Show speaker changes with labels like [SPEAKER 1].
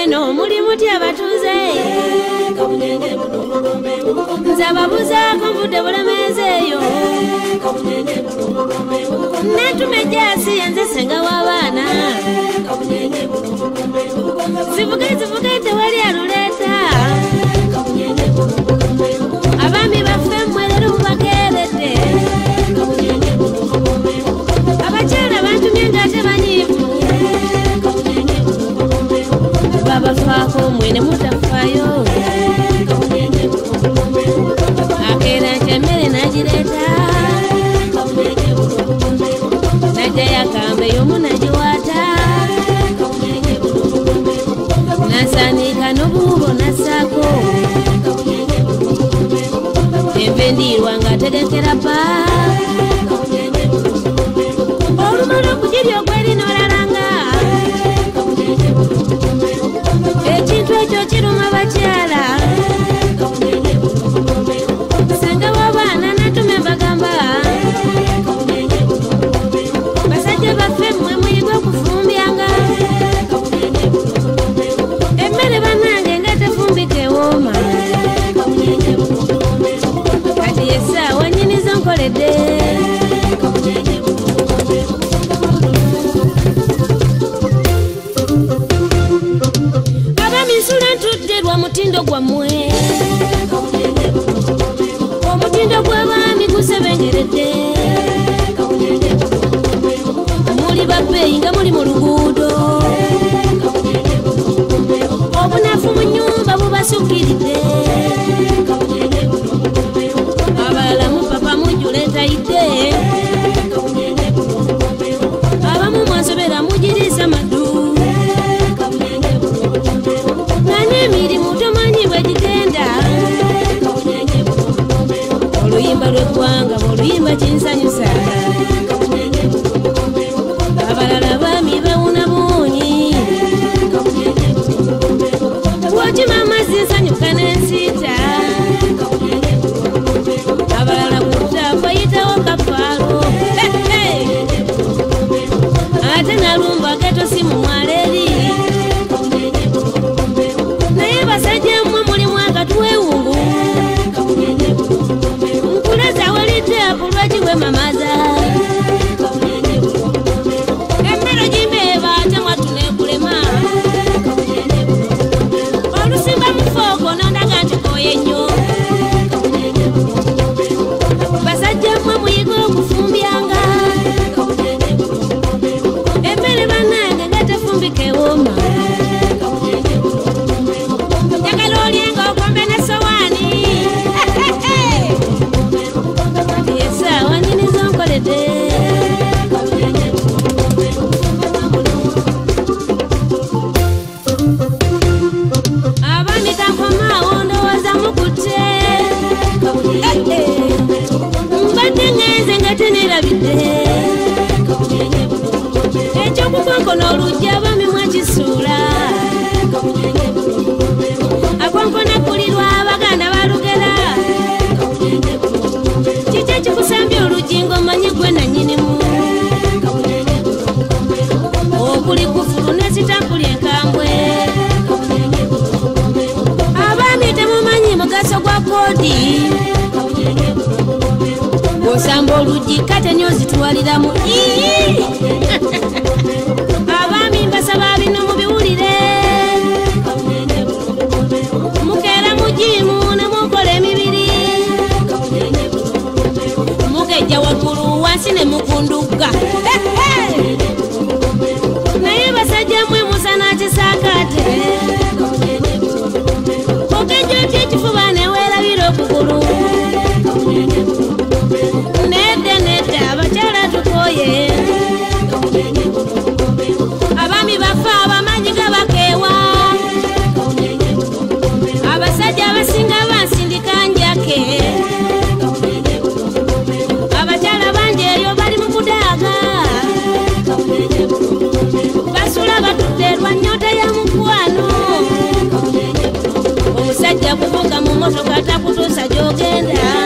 [SPEAKER 1] eno muli mutya batuze nzababuzaako nvudde bulemeezeeyo netumejasi yenze senga w'abaana zivuge tewali aluleeta abaami baffe mmwerero mubakeeredde abakyala bantumye ng'ate banyiivu babafaako mwene mutafaayo akeera nti emmere nagireeta najjayo akambe y'omu nagiwaata nansaniika n'obuubo nassaako enve ndiirwa ng'ategekera pa olumala okugirya ogwerina olalanga ekintu ekyo kiruma bakyala senga w'abaana natume mbagamba basajja baffe mmwe muyigwe okufumbyanga emmere bannange nga tefumbika ewooma kati yessaawa nnyinizo nkoledde abamisula ntudde lwa mutindo gwammwe omutindo gw'abaami gusebengeredde muli babbeeyi nga muli mu luguudo obunafu mu nnyumba bubasukkiridde abalala mu papa mujjula entayidde abamu mwasobera mugiriisa maddu nga n'emirimu tomanyi bwe gigenda oluyimba lw'eggwanga bw'oluyimba kinsanyusa abalala baami bawuna buunyi bw'okima amazzi nsanyuka n'ensiita abalala ku ttaafa yitawo kafaalo ate nalumba gatosi mu mwaleeri naye basajja mmwe mulimu akatwewungu nkuleza walidde apulwagiwe mamaza emmere gimbeeba ate mwatuneekulema olusimba mufooko nondaga nti kooye nnyo basajja mmwe muyiga okufumbyanga emmere bannange nga tefumbika ewooma njagala olyenga okombe ne sowaani yesaawa nnyinizo nkoledde abaami kankomaawo ndowooza mukutte mbadde ngenze nga teneerabidde ekyokukonkona olujja abaami mwakisuula akonkona kulirwa abaganda balugera kiki ekikusambya oluggi ng'omanyi gwe nannyinimu okuli kufulu nesitampuli enkambwe abaami temumanyi mugaso gwa koodi bw'osamba oluggi kate nnyo zituwaliramu abaami mbasaba bino mubiwulire mukeera mugimu ne mukola emibiri mugejja waggulu wansi ne mukundugga naye basajja mmwe musana kisaakaate ogejja otya ekifuba neweerabira okugulu nedda abakyala tukooye abaami baffe abamanyi gabakeewa abasajja abasinga bansindika njake abakyala bangi eyo bali mu kudaaga basula batudde lwa nnyota ya mukwano omusajja kuvuga mu motoka takutuusa gy'ogenda